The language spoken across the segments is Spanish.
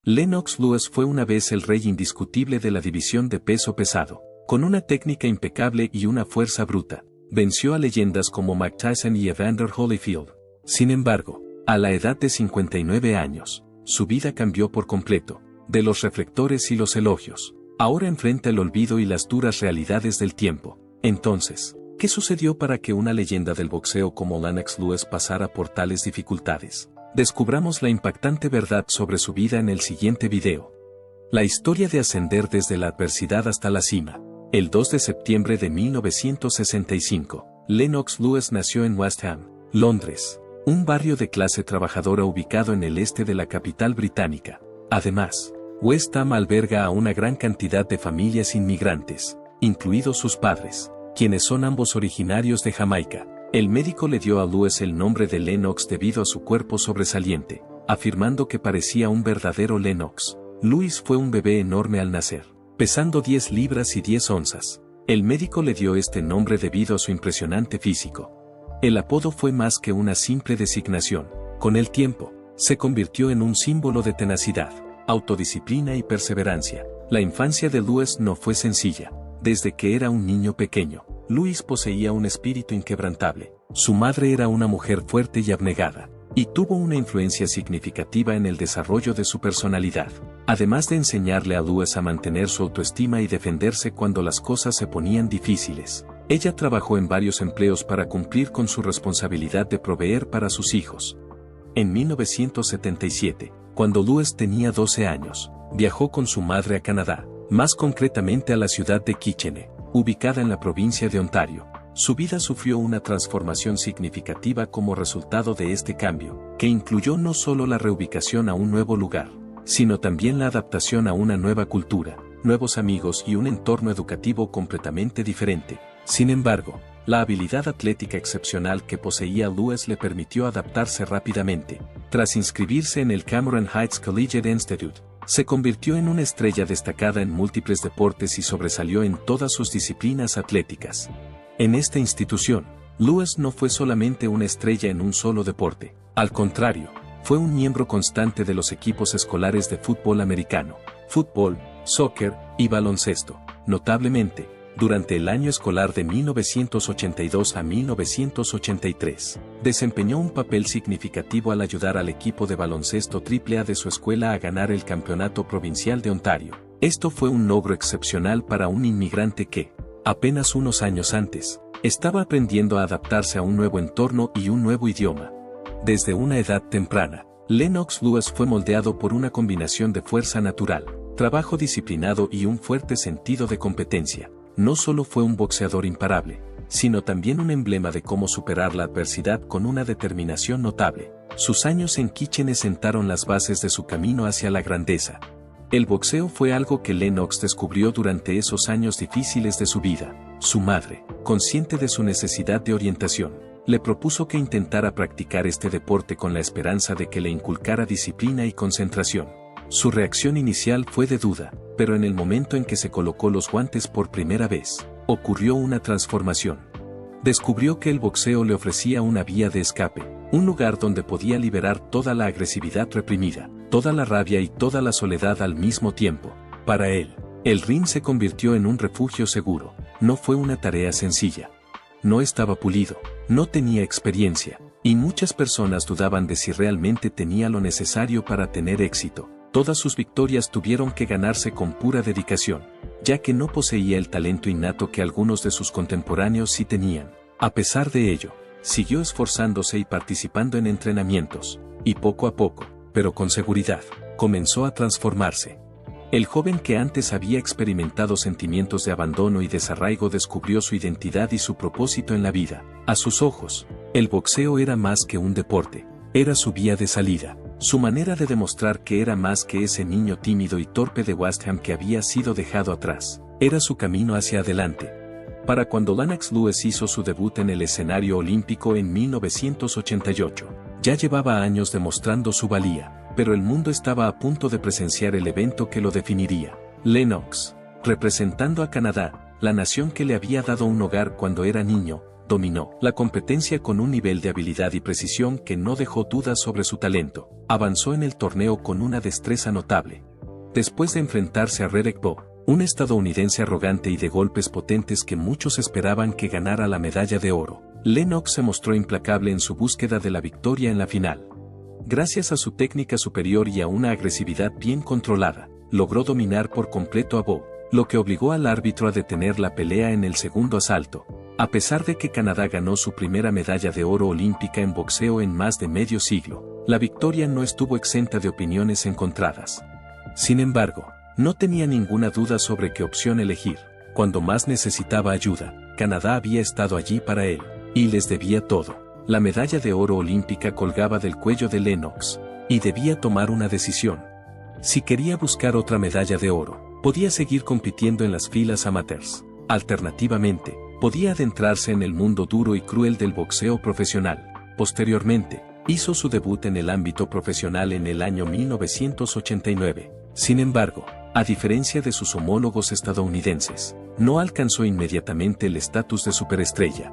Lennox Lewis fue una vez el rey indiscutible de la división de peso pesado. Con una técnica impecable y una fuerza bruta, venció a leyendas como Mike Tyson y Evander Holyfield. Sin embargo, a la edad de 59 años, su vida cambió por completo. De los reflectores y los elogios, ahora enfrenta el olvido y las duras realidades del tiempo. Entonces, ¿qué sucedió para que una leyenda del boxeo como Lennox Lewis pasara por tales dificultades? Descubramos la impactante verdad sobre su vida en el siguiente video. La historia de ascender desde la adversidad hasta la cima. El 2 de septiembre de 1965, Lennox Lewis nació en West Ham, Londres, un barrio de clase trabajadora ubicado en el este de la capital británica. Además, West Ham alberga a una gran cantidad de familias inmigrantes, incluidos sus padres, quienes son ambos originarios de Jamaica. El médico le dio a Lewis el nombre de Lennox debido a su cuerpo sobresaliente, afirmando que parecía un verdadero Lennox. Lewis fue un bebé enorme al nacer, pesando 10 libras y 10 onzas. El médico le dio este nombre debido a su impresionante físico. El apodo fue más que una simple designación. Con el tiempo, se convirtió en un símbolo de tenacidad, autodisciplina y perseverancia. La infancia de Lewis no fue sencilla. Desde que era un niño pequeño, Lewis poseía un espíritu inquebrantable. Su madre era una mujer fuerte y abnegada, y tuvo una influencia significativa en el desarrollo de su personalidad, además de enseñarle a Lewis a mantener su autoestima y defenderse cuando las cosas se ponían difíciles. Ella trabajó en varios empleos para cumplir con su responsabilidad de proveer para sus hijos. En 1977, cuando Lewis tenía 12 años, viajó con su madre a Canadá, más concretamente a la ciudad de Kitchener, ubicada en la provincia de Ontario. Su vida sufrió una transformación significativa como resultado de este cambio, que incluyó no solo la reubicación a un nuevo lugar, sino también la adaptación a una nueva cultura, nuevos amigos y un entorno educativo completamente diferente. Sin embargo, la habilidad atlética excepcional que poseía Lewis le permitió adaptarse rápidamente. Tras inscribirse en el Cameron Heights Collegiate Institute, se convirtió en una estrella destacada en múltiples deportes y sobresalió en todas sus disciplinas atléticas. En esta institución, Lewis no fue solamente una estrella en un solo deporte, al contrario, fue un miembro constante de los equipos escolares de fútbol americano, fútbol, soccer y baloncesto. Notablemente, durante el año escolar de 1982 a 1983, desempeñó un papel significativo al ayudar al equipo de baloncesto AAA de su escuela a ganar el campeonato provincial de Ontario. Esto fue un logro excepcional para un inmigrante que, apenas unos años antes, estaba aprendiendo a adaptarse a un nuevo entorno y un nuevo idioma. Desde una edad temprana, Lennox Lewis fue moldeado por una combinación de fuerza natural, trabajo disciplinado y un fuerte sentido de competencia. No solo fue un boxeador imparable, sino también un emblema de cómo superar la adversidad con una determinación notable. Sus años en Kitchener sentaron las bases de su camino hacia la grandeza. El boxeo fue algo que Lennox descubrió durante esos años difíciles de su vida. Su madre, consciente de su necesidad de orientación, le propuso que intentara practicar este deporte con la esperanza de que le inculcara disciplina y concentración. Su reacción inicial fue de duda, pero en el momento en que se colocó los guantes por primera vez, ocurrió una transformación. Descubrió que el boxeo le ofrecía una vía de escape, un lugar donde podía liberar toda la agresividad reprimida, toda la rabia y toda la soledad al mismo tiempo. Para él, el ring se convirtió en un refugio seguro. No fue una tarea sencilla. No estaba pulido, no tenía experiencia, y muchas personas dudaban de si realmente tenía lo necesario para tener éxito. Todas sus victorias tuvieron que ganarse con pura dedicación, ya que no poseía el talento innato que algunos de sus contemporáneos sí tenían. A pesar de ello, siguió esforzándose y participando en entrenamientos, y poco a poco, pero con seguridad, comenzó a transformarse. El joven que antes había experimentado sentimientos de abandono y desarraigo descubrió su identidad y su propósito en la vida. A sus ojos, el boxeo era más que un deporte, era su vía de salida. Su manera de demostrar que era más que ese niño tímido y torpe de West Ham que había sido dejado atrás, era su camino hacia adelante. Para cuando Lennox Lewis hizo su debut en el escenario olímpico en 1988, ya llevaba años demostrando su valía, pero el mundo estaba a punto de presenciar el evento que lo definiría. Lennox, representando a Canadá, la nación que le había dado un hogar cuando era niño, dominó la competencia con un nivel de habilidad y precisión que no dejó dudas sobre su talento. Avanzó en el torneo con una destreza notable. Después de enfrentarse a Riddick Bowe, un estadounidense arrogante y de golpes potentes que muchos esperaban que ganara la medalla de oro, Lennox se mostró implacable en su búsqueda de la victoria en la final. Gracias a su técnica superior y a una agresividad bien controlada, logró dominar por completo a Bowe, lo que obligó al árbitro a detener la pelea en el segundo asalto. A pesar de que Canadá ganó su primera medalla de oro olímpica en boxeo en más de medio siglo, la victoria no estuvo exenta de opiniones encontradas. Sin embargo, no tenía ninguna duda sobre qué opción elegir. Cuando más necesitaba ayuda, Canadá había estado allí para él, y les debía todo. La medalla de oro olímpica colgaba del cuello de Lennox, y debía tomar una decisión. Si quería buscar otra medalla de oro, podía seguir compitiendo en las filas amateurs. Alternativamente, podía adentrarse en el mundo duro y cruel del boxeo profesional. Posteriormente, hizo su debut en el ámbito profesional en el año 1989. Sin embargo, a diferencia de sus homólogos estadounidenses, no alcanzó inmediatamente el estatus de superestrella.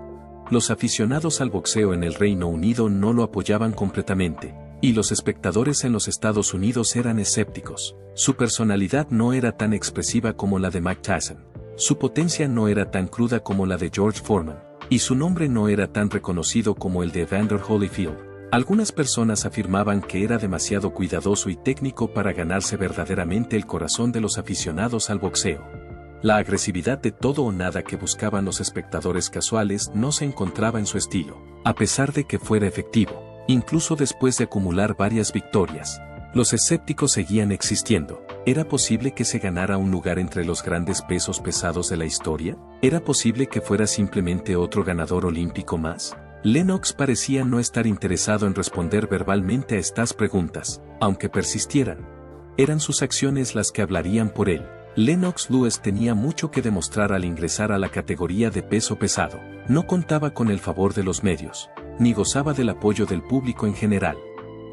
Los aficionados al boxeo en el Reino Unido no lo apoyaban completamente, y los espectadores en los Estados Unidos eran escépticos. Su personalidad no era tan expresiva como la de Mike Tyson. Su potencia no era tan cruda como la de George Foreman, y su nombre no era tan reconocido como el de Evander Holyfield. Algunas personas afirmaban que era demasiado cuidadoso y técnico para ganarse verdaderamente el corazón de los aficionados al boxeo. La agresividad de todo o nada que buscaban los espectadores casuales no se encontraba en su estilo, a pesar de que fuera efectivo. Incluso después de acumular varias victorias, los escépticos seguían existiendo. ¿Era posible que se ganara un lugar entre los grandes pesos pesados de la historia? ¿Era posible que fuera simplemente otro ganador olímpico más? Lennox parecía no estar interesado en responder verbalmente a estas preguntas, aunque persistieran. Eran sus acciones las que hablarían por él. Lennox Lewis tenía mucho que demostrar al ingresar a la categoría de peso pesado. No contaba con el favor de los medios, ni gozaba del apoyo del público en general.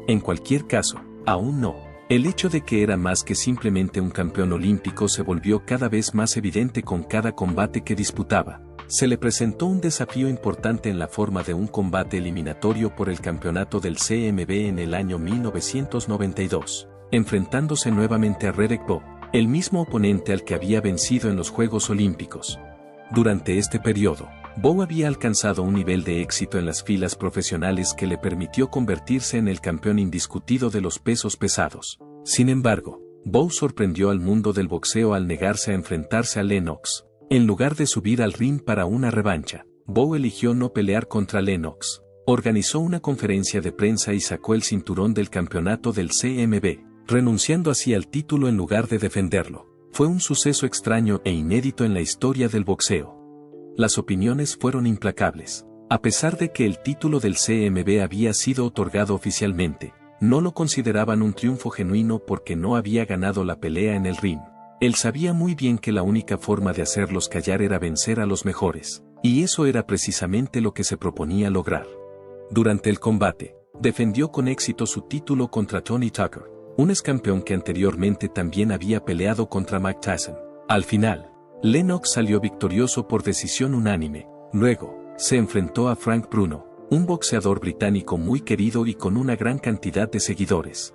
En cualquier caso, aún no. El hecho de que era más que simplemente un campeón olímpico se volvió cada vez más evidente con cada combate que disputaba. Se le presentó un desafío importante en la forma de un combate eliminatorio por el campeonato del CMB en el año 1992, enfrentándose nuevamente a Riddick Bowe, el mismo oponente al que había vencido en los Juegos Olímpicos. Durante este periodo, Bowe había alcanzado un nivel de éxito en las filas profesionales que le permitió convertirse en el campeón indiscutido de los pesos pesados. Sin embargo, Bowe sorprendió al mundo del boxeo al negarse a enfrentarse a Lennox. En lugar de subir al ring para una revancha, Bowe eligió no pelear contra Lennox. Organizó una conferencia de prensa y sacó el cinturón del campeonato del CMB, renunciando así al título en lugar de defenderlo. Fue un suceso extraño e inédito en la historia del boxeo. Las opiniones fueron implacables. A pesar de que el título del CMB había sido otorgado oficialmente, no lo consideraban un triunfo genuino porque no había ganado la pelea en el ring. Él sabía muy bien que la única forma de hacerlos callar era vencer a los mejores, y eso era precisamente lo que se proponía lograr. Durante el combate, defendió con éxito su título contra Tony Tucker, un ex-campeón que anteriormente también había peleado contra Mike Tyson. Al final, Lennox salió victorioso por decisión unánime. Luego, se enfrentó a Frank Bruno, un boxeador británico muy querido y con una gran cantidad de seguidores.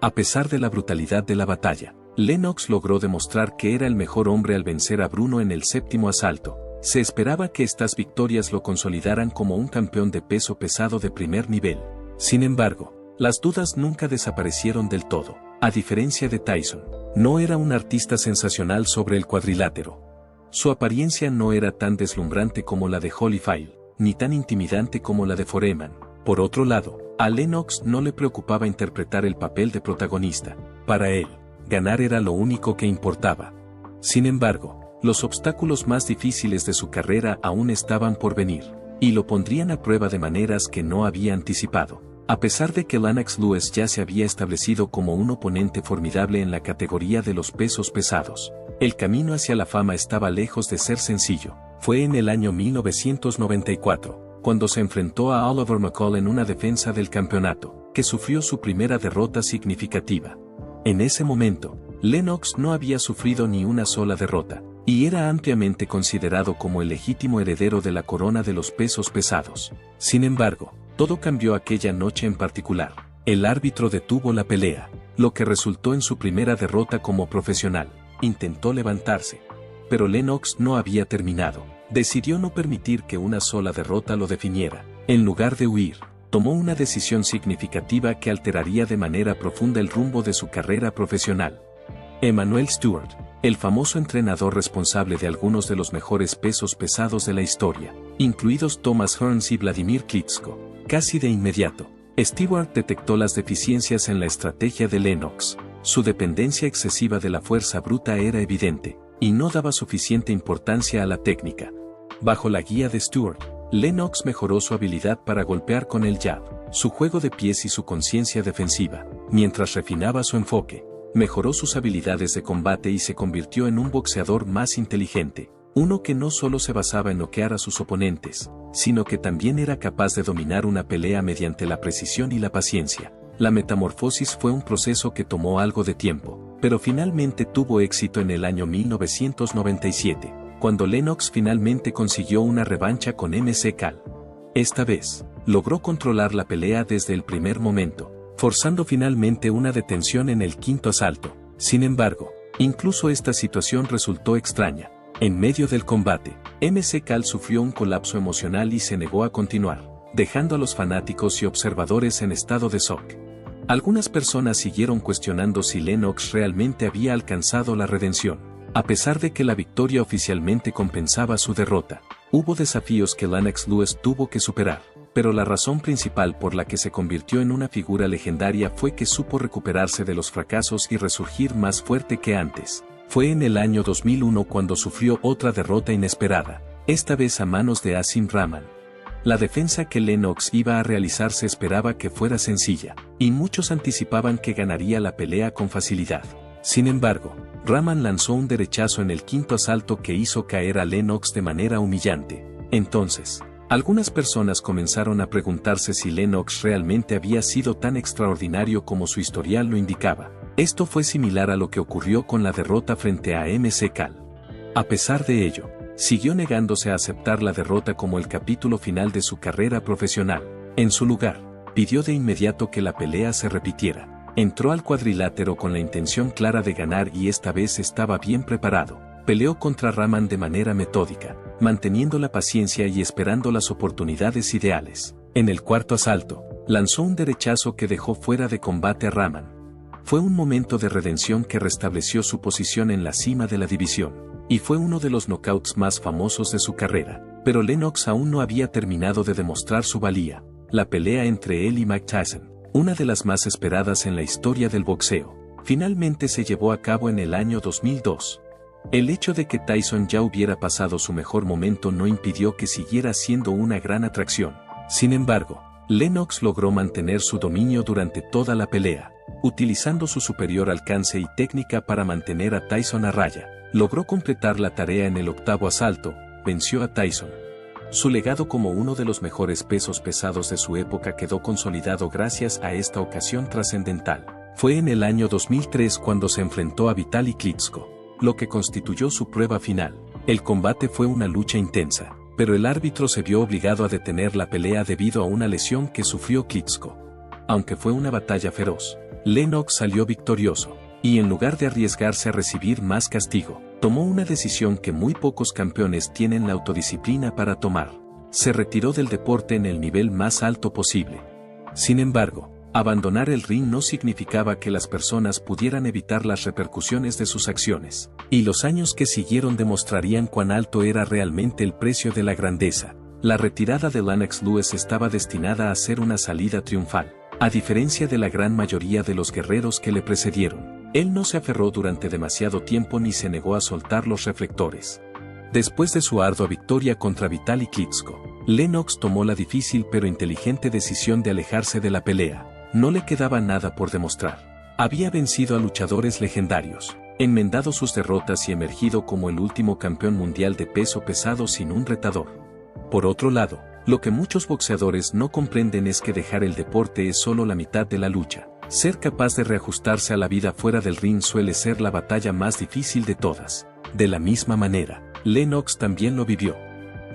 A pesar de la brutalidad de la batalla, Lennox logró demostrar que era el mejor hombre al vencer a Bruno en el séptimo asalto. Se esperaba que estas victorias lo consolidaran como un campeón de peso pesado de primer nivel. Sin embargo, las dudas nunca desaparecieron del todo. A diferencia de Tyson, no era un artista sensacional sobre el cuadrilátero. Su apariencia no era tan deslumbrante como la de Holyfield, ni tan intimidante como la de Foreman. Por otro lado, a Lennox no le preocupaba interpretar el papel de protagonista. Para él, ganar era lo único que importaba. Sin embargo, los obstáculos más difíciles de su carrera aún estaban por venir, y lo pondrían a prueba de maneras que no había anticipado. A pesar de que Lennox Lewis ya se había establecido como un oponente formidable en la categoría de los pesos pesados, el camino hacia la fama estaba lejos de ser sencillo. Fue en el año 1994, cuando se enfrentó a Oliver McCall en una defensa del campeonato, que sufrió su primera derrota significativa. En ese momento, Lennox no había sufrido ni una sola derrota, y era ampliamente considerado como el legítimo heredero de la corona de los pesos pesados. Sin embargo, todo cambió aquella noche en particular. El árbitro detuvo la pelea, lo que resultó en su primera derrota como profesional. Intentó levantarse, pero Lennox no había terminado. Decidió no permitir que una sola derrota lo definiera. En lugar de huir, tomó una decisión significativa que alteraría de manera profunda el rumbo de su carrera profesional. Emanuel Steward, el famoso entrenador responsable de algunos de los mejores pesos pesados de la historia, incluidos Thomas Hearns y Vladimir Klitschko, casi de inmediato, Steward detectó las deficiencias en la estrategia de Lennox. Su dependencia excesiva de la fuerza bruta era evidente, y no daba suficiente importancia a la técnica. Bajo la guía de Steward, Lennox mejoró su habilidad para golpear con el jab, su juego de pies y su conciencia defensiva, mientras refinaba su enfoque. Mejoró sus habilidades de combate y se convirtió en un boxeador más inteligente, uno que no solo se basaba en noquear a sus oponentes, sino que también era capaz de dominar una pelea mediante la precisión y la paciencia. La metamorfosis fue un proceso que tomó algo de tiempo, pero finalmente tuvo éxito en el año 1997, cuando Lennox finalmente consiguió una revancha con McCall. Esta vez, logró controlar la pelea desde el primer momento, forzando finalmente una detención en el quinto asalto. Sin embargo, incluso esta situación resultó extraña. En medio del combate, McCall sufrió un colapso emocional y se negó a continuar, dejando a los fanáticos y observadores en estado de shock. Algunas personas siguieron cuestionando si Lennox realmente había alcanzado la redención. A pesar de que la victoria oficialmente compensaba su derrota, hubo desafíos que Lennox Lewis tuvo que superar. Pero la razón principal por la que se convirtió en una figura legendaria fue que supo recuperarse de los fracasos y resurgir más fuerte que antes. Fue en el año 2001 cuando sufrió otra derrota inesperada, esta vez a manos de Asim Rahman. La defensa que Lennox iba a realizar se esperaba que fuera sencilla, y muchos anticipaban que ganaría la pelea con facilidad. Sin embargo, Rahman lanzó un derechazo en el quinto asalto que hizo caer a Lennox de manera humillante. Entonces, algunas personas comenzaron a preguntarse si Lennox realmente había sido tan extraordinario como su historial lo indicaba. Esto fue similar a lo que ocurrió con la derrota frente a McCall. A pesar de ello, siguió negándose a aceptar la derrota como el capítulo final de su carrera profesional. En su lugar, pidió de inmediato que la pelea se repitiera. Entró al cuadrilátero con la intención clara de ganar y esta vez estaba bien preparado. Peleó contra Rahman de manera metódica, manteniendo la paciencia y esperando las oportunidades ideales. En el cuarto asalto, lanzó un derechazo que dejó fuera de combate a Rahman. Fue un momento de redención que restableció su posición en la cima de la división, y fue uno de los knockouts más famosos de su carrera. Pero Lennox aún no había terminado de demostrar su valía. La pelea entre él y Mike Tyson, una de las más esperadas en la historia del boxeo, finalmente se llevó a cabo en el año 2002. El hecho de que Tyson ya hubiera pasado su mejor momento no impidió que siguiera siendo una gran atracción. Sin embargo, Lennox logró mantener su dominio durante toda la pelea, utilizando su superior alcance y técnica para mantener a Tyson a raya. Logró completar la tarea en el octavo asalto, venció a Tyson. Su legado como uno de los mejores pesos pesados de su época quedó consolidado gracias a esta ocasión trascendental. Fue en el año 2003 cuando se enfrentó a Vitaly Klitschko, lo que constituyó su prueba final. El combate fue una lucha intensa, pero el árbitro se vio obligado a detener la pelea debido a una lesión que sufrió Klitschko. Aunque fue una batalla feroz, Lennox salió victorioso, y en lugar de arriesgarse a recibir más castigo, tomó una decisión que muy pocos campeones tienen la autodisciplina para tomar. Se retiró del deporte en el nivel más alto posible. Sin embargo, abandonar el ring no significaba que las personas pudieran evitar las repercusiones de sus acciones, y los años que siguieron demostrarían cuán alto era realmente el precio de la grandeza. La retirada de Lennox Lewis estaba destinada a ser una salida triunfal. A diferencia de la gran mayoría de los guerreros que le precedieron, él no se aferró durante demasiado tiempo ni se negó a soltar los reflectores. Después de su ardua victoria contra Vitaly Klitschko, Lennox tomó la difícil pero inteligente decisión de alejarse de la pelea. No le quedaba nada por demostrar. Había vencido a luchadores legendarios, enmendado sus derrotas y emergido como el último campeón mundial de peso pesado sin un retador. Por otro lado, lo que muchos boxeadores no comprenden es que dejar el deporte es solo la mitad de la lucha. Ser capaz de reajustarse a la vida fuera del ring suele ser la batalla más difícil de todas. De la misma manera, Lennox también lo vivió.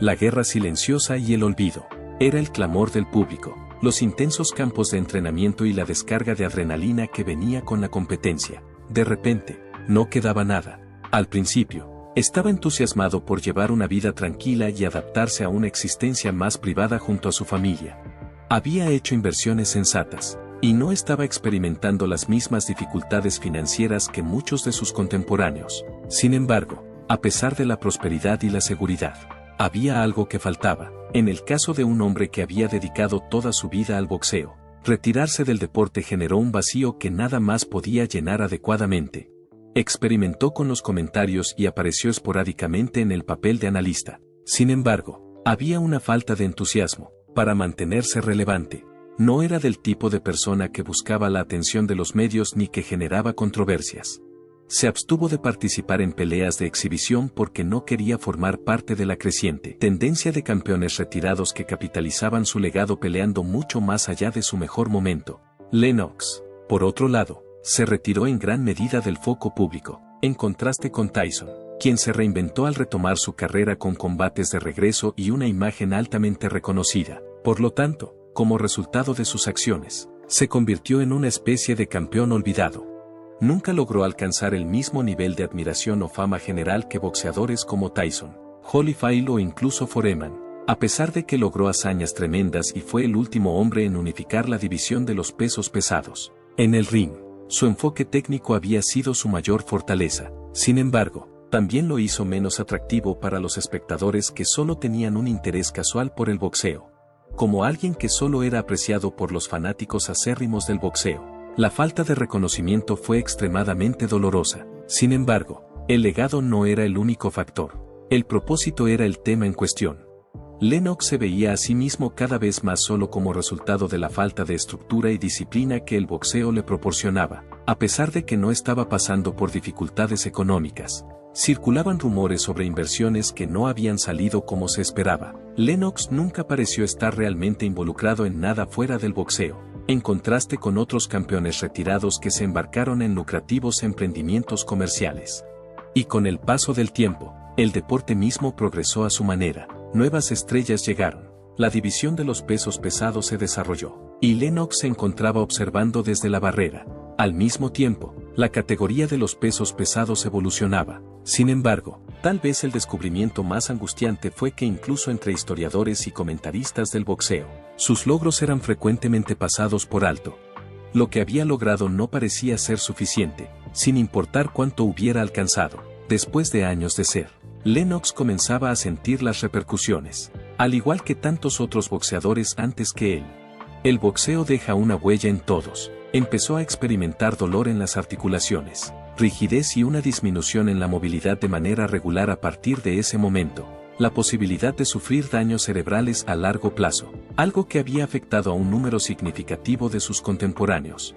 La guerra silenciosa y el olvido. Era el clamor del público, los intensos campos de entrenamiento y la descarga de adrenalina que venía con la competencia. De repente, no quedaba nada. Al principio, estaba entusiasmado por llevar una vida tranquila y adaptarse a una existencia más privada junto a su familia. Había hecho inversiones sensatas, y no estaba experimentando las mismas dificultades financieras que muchos de sus contemporáneos. Sin embargo, a pesar de la prosperidad y la seguridad, había algo que faltaba. En el caso de un hombre que había dedicado toda su vida al boxeo, retirarse del deporte generó un vacío que nada más podía llenar adecuadamente. Experimentó con los comentarios y apareció esporádicamente en el papel de analista. Sin embargo, había una falta de entusiasmo para mantenerse relevante. No era del tipo de persona que buscaba la atención de los medios ni que generaba controversias. Se abstuvo de participar en peleas de exhibición porque no quería formar parte de la creciente tendencia de campeones retirados que capitalizaban su legado peleando mucho más allá de su mejor momento. Lennox, por otro lado, se retiró en gran medida del foco público, en contraste con Tyson, quien se reinventó al retomar su carrera con combates de regreso y una imagen altamente reconocida. Por lo tanto, como resultado de sus acciones, se convirtió en una especie de campeón olvidado. Nunca logró alcanzar el mismo nivel de admiración o fama general que boxeadores como Tyson, Holyfield o incluso Foreman, a pesar de que logró hazañas tremendas y fue el último hombre en unificar la división de los pesos pesados. En el ring, su enfoque técnico había sido su mayor fortaleza. Sin embargo, también lo hizo menos atractivo para los espectadores que solo tenían un interés casual por el boxeo. Como alguien que solo era apreciado por los fanáticos acérrimos del boxeo, la falta de reconocimiento fue extremadamente dolorosa. Sin embargo, el legado no era el único factor. El propósito era el tema en cuestión. Lennox se veía a sí mismo cada vez más solo como resultado de la falta de estructura y disciplina que el boxeo le proporcionaba. A pesar de que no estaba pasando por dificultades económicas, circulaban rumores sobre inversiones que no habían salido como se esperaba. Lennox nunca pareció estar realmente involucrado en nada fuera del boxeo, en contraste con otros campeones retirados que se embarcaron en lucrativos emprendimientos comerciales. Y con el paso del tiempo, el deporte mismo progresó a su manera. Nuevas estrellas llegaron, la división de los pesos pesados se desarrolló, y Lennox se encontraba observando desde la barrera. Al mismo tiempo, la categoría de los pesos pesados evolucionaba. Sin embargo, tal vez el descubrimiento más angustiante fue que incluso entre historiadores y comentaristas del boxeo, sus logros eran frecuentemente pasados por alto. Lo que había logrado no parecía ser suficiente, sin importar cuánto hubiera alcanzado. Después de años de ser, Lennox comenzaba a sentir las repercusiones, al igual que tantos otros boxeadores antes que él. El boxeo deja una huella en todos. Empezó a experimentar dolor en las articulaciones, rigidez y una disminución en la movilidad de manera regular a partir de ese momento. La posibilidad de sufrir daños cerebrales a largo plazo, algo que había afectado a un número significativo de sus contemporáneos.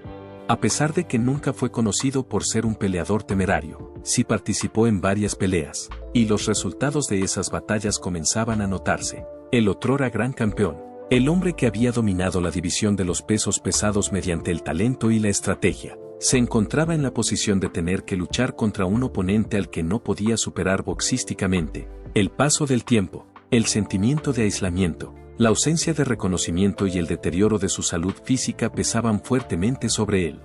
A pesar de que nunca fue conocido por ser un peleador temerario, sí participó en varias peleas, y los resultados de esas batallas comenzaban a notarse. El otrora gran campeón, el hombre que había dominado la división de los pesos pesados mediante el talento y la estrategia, se encontraba en la posición de tener que luchar contra un oponente al que no podía superar boxísticamente. El paso del tiempo, el sentimiento de aislamiento, la ausencia de reconocimiento y el deterioro de su salud física pesaban fuertemente sobre él.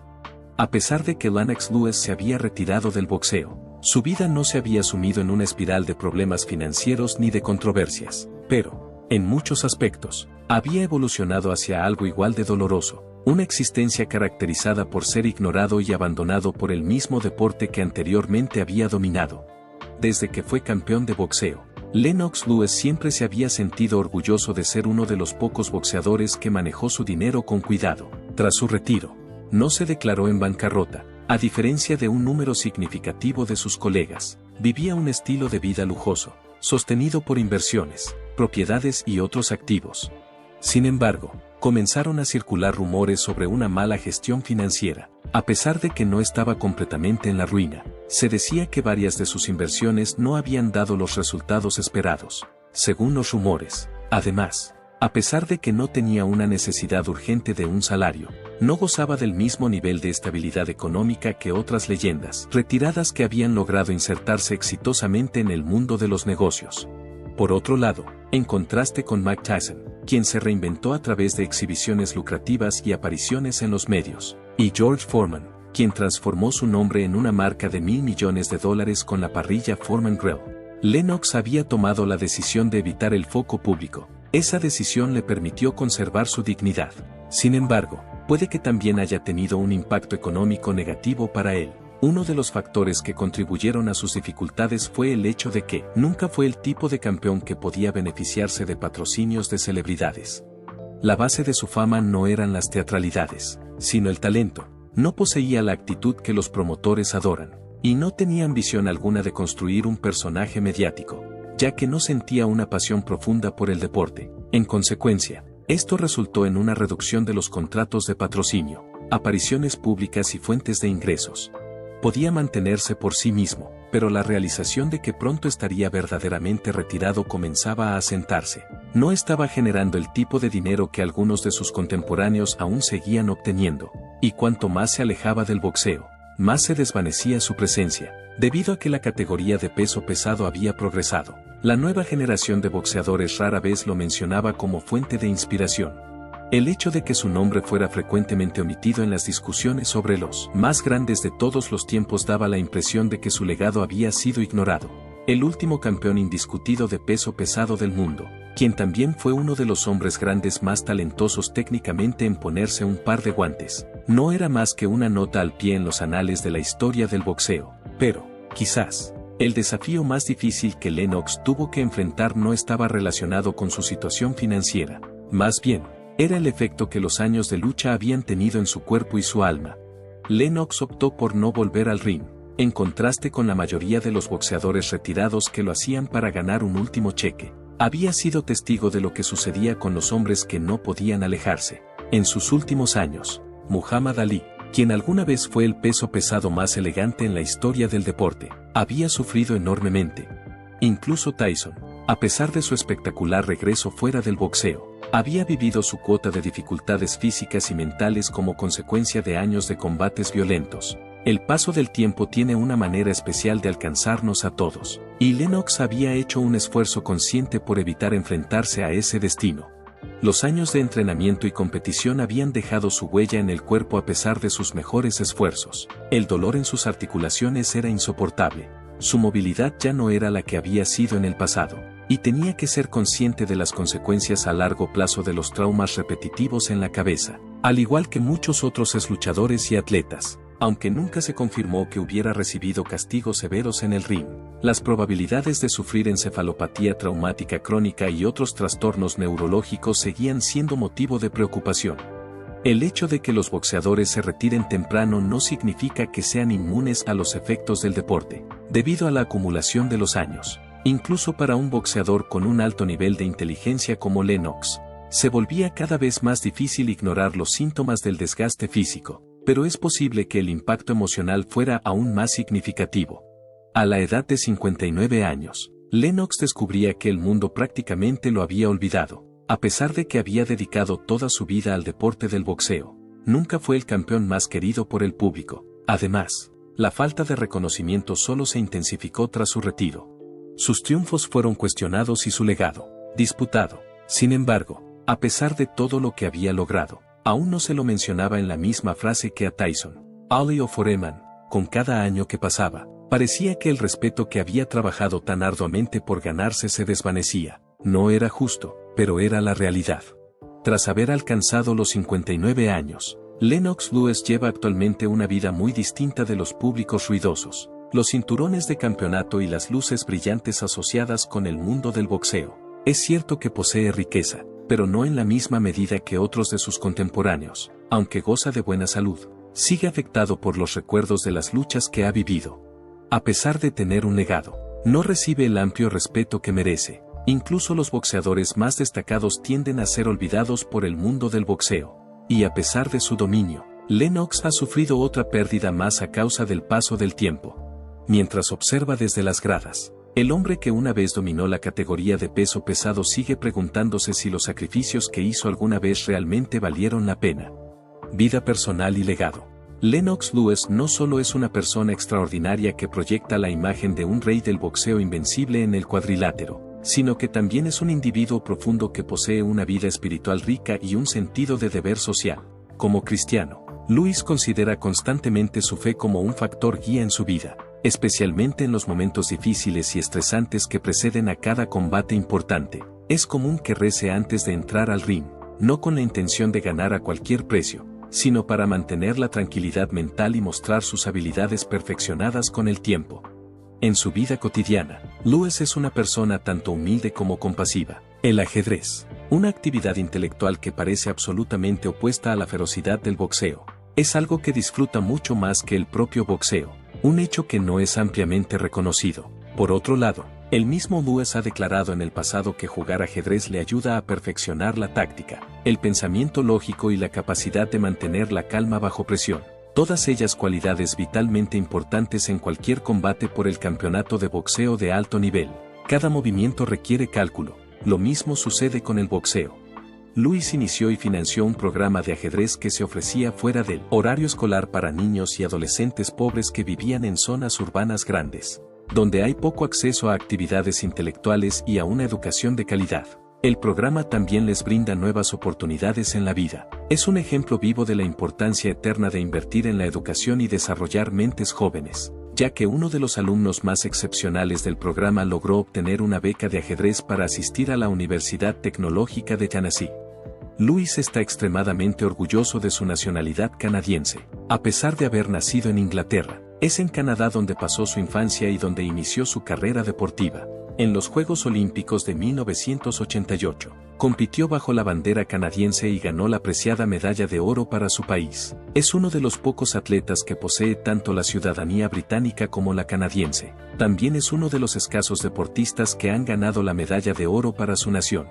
A pesar de que Lennox Lewis se había retirado del boxeo, su vida no se había sumido en una espiral de problemas financieros ni de controversias, pero, en muchos aspectos, había evolucionado hacia algo igual de doloroso, una existencia caracterizada por ser ignorado y abandonado por el mismo deporte que anteriormente había dominado. Desde que fue campeón de boxeo, Lennox Lewis siempre se había sentido orgulloso de ser uno de los pocos boxeadores que manejó su dinero con cuidado. Tras su retiro, no se declaró en bancarrota, a diferencia de un número significativo de sus colegas. Vivía un estilo de vida lujoso, sostenido por inversiones, propiedades y otros activos. Sin embargo, comenzaron a circular rumores sobre una mala gestión financiera. A pesar de que no estaba completamente en la ruina, se decía que varias de sus inversiones no habían dado los resultados esperados, según los rumores. Además, a pesar de que no tenía una necesidad urgente de un salario, no gozaba del mismo nivel de estabilidad económica que otras leyendas retiradas que habían logrado insertarse exitosamente en el mundo de los negocios. Por otro lado, en contraste con Mike Tyson, quien se reinventó a través de exhibiciones lucrativas y apariciones en los medios, y George Foreman, quien transformó su nombre en una marca de $1.000 millones con la parrilla Foreman Grill, Lennox había tomado la decisión de evitar el foco público. Esa decisión le permitió conservar su dignidad. Sin embargo, puede que también haya tenido un impacto económico negativo para él. Uno de los factores que contribuyeron a sus dificultades fue el hecho de que nunca fue el tipo de campeón que podía beneficiarse de patrocinios de celebridades. La base de su fama no eran las teatralidades, sino el talento. No poseía la actitud que los promotores adoran, y no tenía ambición alguna de construir un personaje mediático, ya que no sentía una pasión profunda por el deporte. En consecuencia, esto resultó en una reducción de los contratos de patrocinio, apariciones públicas y fuentes de ingresos. Podía mantenerse por sí mismo, pero la realización de que pronto estaría verdaderamente retirado comenzaba a asentarse. No estaba generando el tipo de dinero que algunos de sus contemporáneos aún seguían obteniendo, y cuanto más se alejaba del boxeo, más se desvanecía su presencia, debido a que la categoría de peso pesado había progresado. La nueva generación de boxeadores rara vez lo mencionaba como fuente de inspiración. El hecho de que su nombre fuera frecuentemente omitido en las discusiones sobre los más grandes de todos los tiempos daba la impresión de que su legado había sido ignorado. El último campeón indiscutido de peso pesado del mundo, quien también fue uno de los hombres grandes más talentosos técnicamente en ponerse un par de guantes, no era más que una nota al pie en los anales de la historia del boxeo. Pero, quizás, el desafío más difícil que Lennox tuvo que enfrentar no estaba relacionado con su situación financiera, más bien, era el efecto que los años de lucha habían tenido en su cuerpo y su alma. Lennox optó por no volver al ring, en contraste con la mayoría de los boxeadores retirados que lo hacían para ganar un último cheque. Había sido testigo de lo que sucedía con los hombres que no podían alejarse. En sus últimos años, Muhammad Ali, quien alguna vez fue el peso pesado más elegante en la historia del deporte, había sufrido enormemente. Incluso Tyson, a pesar de su espectacular regreso fuera del boxeo, había vivido su cuota de dificultades físicas y mentales como consecuencia de años de combates violentos. El paso del tiempo tiene una manera especial de alcanzarnos a todos, y Lennox había hecho un esfuerzo consciente por evitar enfrentarse a ese destino. Los años de entrenamiento y competición habían dejado su huella en el cuerpo a pesar de sus mejores esfuerzos. El dolor en sus articulaciones era insoportable. Su movilidad ya no era la que había sido en el pasado, y tenía que ser consciente de las consecuencias a largo plazo de los traumas repetitivos en la cabeza, al igual que muchos otros luchadores y atletas. Aunque nunca se confirmó que hubiera recibido castigos severos en el ring, las probabilidades de sufrir encefalopatía traumática crónica y otros trastornos neurológicos seguían siendo motivo de preocupación. El hecho de que los boxeadores se retiren temprano no significa que sean inmunes a los efectos del deporte, debido a la acumulación de los años. Incluso para un boxeador con un alto nivel de inteligencia como Lennox, se volvía cada vez más difícil ignorar los síntomas del desgaste físico, pero es posible que el impacto emocional fuera aún más significativo. A la edad de 59 años, Lennox descubría que el mundo prácticamente lo había olvidado. A pesar de que había dedicado toda su vida al deporte del boxeo, nunca fue el campeón más querido por el público. Además, la falta de reconocimiento solo se intensificó tras su retiro. Sus triunfos fueron cuestionados y su legado, disputado. Sin embargo, a pesar de todo lo que había logrado, aún no se lo mencionaba en la misma frase que a Tyson, Ali o Foreman. Con cada año que pasaba, parecía que el respeto que había trabajado tan arduamente por ganarse se desvanecía. No era justo, pero era la realidad. Tras haber alcanzado los 59 años, Lennox Lewis lleva actualmente una vida muy distinta de los públicos ruidosos, los cinturones de campeonato y las luces brillantes asociadas con el mundo del boxeo. Es cierto que posee riqueza, pero no en la misma medida que otros de sus contemporáneos. Aunque goza de buena salud, sigue afectado por los recuerdos de las luchas que ha vivido. A pesar de tener un legado, no recibe el amplio respeto que merece. Incluso los boxeadores más destacados tienden a ser olvidados por el mundo del boxeo. Y a pesar de su dominio, Lennox ha sufrido otra pérdida más a causa del paso del tiempo. Mientras observa desde las gradas, el hombre que una vez dominó la categoría de peso pesado sigue preguntándose si los sacrificios que hizo alguna vez realmente valieron la pena. vida personal y legado. Lennox Lewis no solo es una persona extraordinaria que proyecta la imagen de un rey del boxeo invencible en el cuadrilátero, sino que también es un individuo profundo que posee una vida espiritual rica y un sentido de deber social. Como cristiano, Lewis considera constantemente su fe como un factor guía en su vida, especialmente en los momentos difíciles y estresantes que preceden a cada combate importante. Es común que rece antes de entrar al ring, no con la intención de ganar a cualquier precio, sino para mantener la tranquilidad mental y mostrar sus habilidades perfeccionadas con el tiempo. En su vida cotidiana, Lewis es una persona tanto humilde como compasiva. El ajedrez, una actividad intelectual que parece absolutamente opuesta a la ferocidad del boxeo, es algo que disfruta mucho más que el propio boxeo, un hecho que no es ampliamente reconocido. Por otro lado, el mismo Lewis ha declarado en el pasado que jugar ajedrez le ayuda a perfeccionar la táctica, el pensamiento lógico y la capacidad de mantener la calma bajo presión, todas ellas cualidades vitalmente importantes en cualquier combate por el campeonato de boxeo de alto nivel. Cada movimiento requiere cálculo, lo mismo sucede con el boxeo. Lewis inició y financió un programa de ajedrez que se ofrecía fuera del horario escolar para niños y adolescentes pobres que vivían en zonas urbanas grandes, donde hay poco acceso a actividades intelectuales y a una educación de calidad. El programa también les brinda nuevas oportunidades en la vida. Es un ejemplo vivo de la importancia eterna de invertir en la educación y desarrollar mentes jóvenes, ya que uno de los alumnos más excepcionales del programa logró obtener una beca de ajedrez para asistir a la Universidad Tecnológica de Tennessee. Lewis está extremadamente orgulloso de su nacionalidad canadiense. A pesar de haber nacido en Inglaterra, es en Canadá donde pasó su infancia y donde inició su carrera deportiva. En los Juegos Olímpicos de 1988, compitió bajo la bandera canadiense y ganó la preciada medalla de oro para su país. Es uno de los pocos atletas que posee tanto la ciudadanía británica como la canadiense. También es uno de los escasos deportistas que han ganado la medalla de oro para su nación.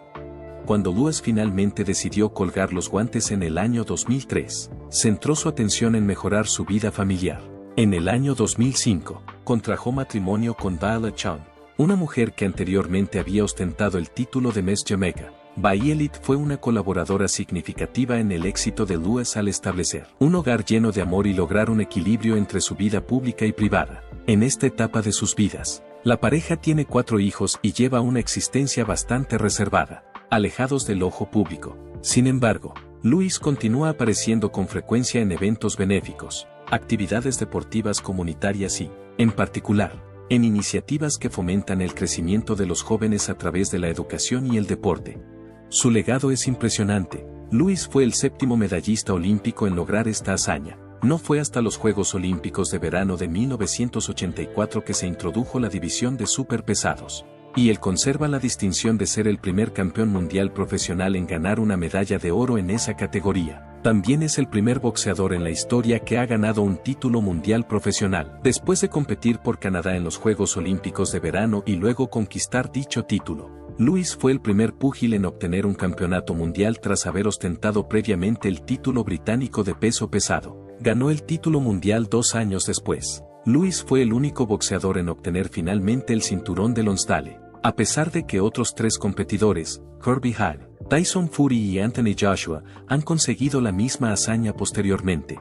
Cuando Lewis finalmente decidió colgar los guantes en el año 2003, centró su atención en mejorar su vida familiar. En el año 2005, contrajo matrimonio con Violet Chong, una mujer que anteriormente había ostentado el título de Miss Jamaica. Violet fue una colaboradora significativa en el éxito de Lewis al establecer un hogar lleno de amor y lograr un equilibrio entre su vida pública y privada. En esta etapa de sus vidas, la pareja tiene 4 hijos y lleva una existencia bastante reservada, alejados del ojo público. Sin embargo, Lewis continúa apareciendo con frecuencia en eventos benéficos, actividades deportivas comunitarias y, en particular, en iniciativas que fomentan el crecimiento de los jóvenes a través de la educación y el deporte. Su legado es impresionante. Lewis fue el 7º medallista olímpico en lograr esta hazaña. No fue hasta los Juegos Olímpicos de verano de 1984 que se introdujo la división de superpesados, y él conserva la distinción de ser el primer campeón mundial profesional en ganar una medalla de oro en esa categoría. También es el primer boxeador en la historia que ha ganado un título mundial profesional, después de competir por Canadá en los Juegos Olímpicos de verano y luego conquistar dicho título. Lewis fue el primer púgil en obtener un campeonato mundial tras haber ostentado previamente el título británico de peso pesado. Ganó el título mundial 2 años después. Lewis fue el único boxeador en obtener finalmente el cinturón de Lonsdale, a pesar de que otros 3 competidores, Kirby Hall, Tyson Fury y Anthony Joshua, han conseguido la misma hazaña posteriormente.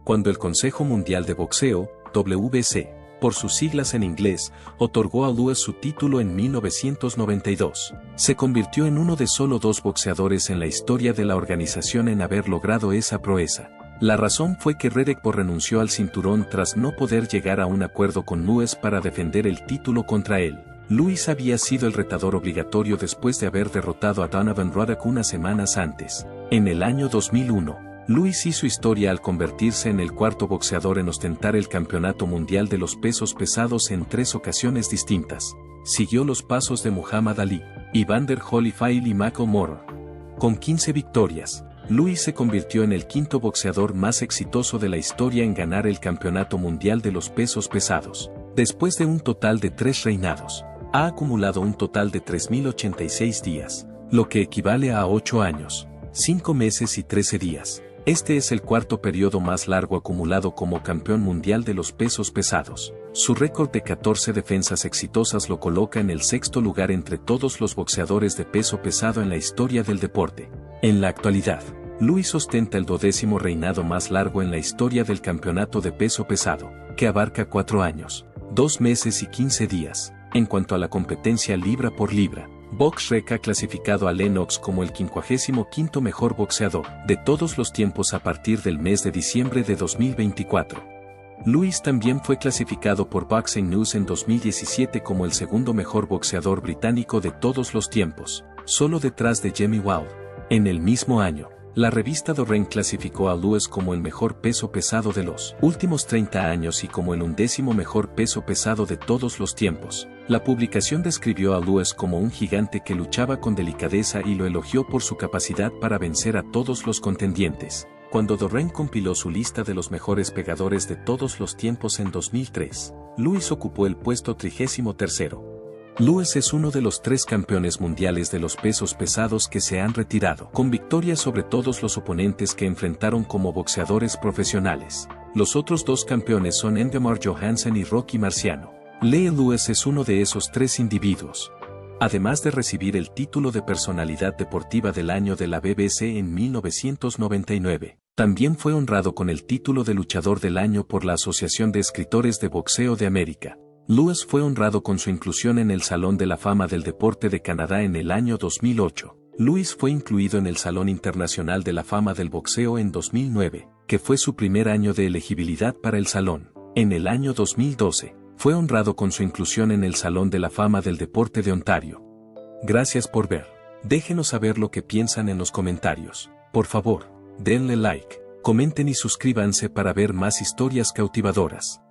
Cuando el Consejo Mundial de Boxeo, WBC, por sus siglas en inglés, otorgó a Lewis su título en 1992, se convirtió en uno de solo 2 boxeadores en la historia de la organización en haber logrado esa proeza. La razón fue que Redekpo renunció al cinturón tras no poder llegar a un acuerdo con Lewis para defender el título contra él. Lewis había sido el retador obligatorio después de haber derrotado a Donovan Ruddock unas semanas antes. En el año 2001, Lewis hizo historia al convertirse en el 4º boxeador en ostentar el campeonato mundial de los pesos pesados en 3 ocasiones distintas. Siguió los pasos de Muhammad Ali, Evander Holyfield y Michael Moorer. Con 15 victorias, Lewis se convirtió en el 5º boxeador más exitoso de la historia en ganar el campeonato mundial de los pesos pesados. Después de un total de 3 reinados, ha acumulado un total de 3.086 días, lo que equivale a 8 años, 5 meses y 13 días. Este es el 4º periodo más largo acumulado como campeón mundial de los pesos pesados. Su récord de 14 defensas exitosas lo coloca en el 6º lugar entre todos los boxeadores de peso pesado en la historia del deporte. En la actualidad, Lewis ostenta el 12º reinado más largo en la historia del campeonato de peso pesado, que abarca 4 años, 2 meses y 15 días. En cuanto a la competencia libra por libra, BoxRec ha clasificado a Lennox como el 55º mejor boxeador de todos los tiempos a partir del mes de diciembre de 2024. Lewis también fue clasificado por Boxing News en 2017 como el segundo mejor boxeador británico de todos los tiempos, solo detrás de Jamie Wald. En el mismo año, la revista Doren clasificó a Lewis como el mejor peso pesado de los últimos 30 años y como el 11º mejor peso pesado de todos los tiempos. La publicación describió a Lewis como un gigante que luchaba con delicadeza y lo elogió por su capacidad para vencer a todos los contendientes. Cuando Doren compiló su lista de los mejores pegadores de todos los tiempos en 2003, Lewis ocupó el puesto 33º. Lewis es uno de los 3 campeones mundiales de los pesos pesados que se han retirado, con victorias sobre todos los oponentes que enfrentaron como boxeadores profesionales. Los otros 2 campeones son Ingemar Johansson y Rocky Marciano. Lewis es uno de esos 3 individuos. Además de recibir el título de Personalidad Deportiva del Año de la BBC en 1999, también fue honrado con el título de Luchador del Año por la Asociación de Escritores de Boxeo de América. Lewis fue honrado con su inclusión en el Salón de la Fama del Deporte de Canadá en el año 2008. Lewis fue incluido en el Salón Internacional de la Fama del Boxeo en 2009, que fue su primer año de elegibilidad para el salón. En el año 2012, fue honrado con su inclusión en el Salón de la Fama del Deporte de Ontario. Gracias por ver. Déjenos saber lo que piensan en los comentarios. Por favor, denle like, comenten y suscríbanse para ver más historias cautivadoras.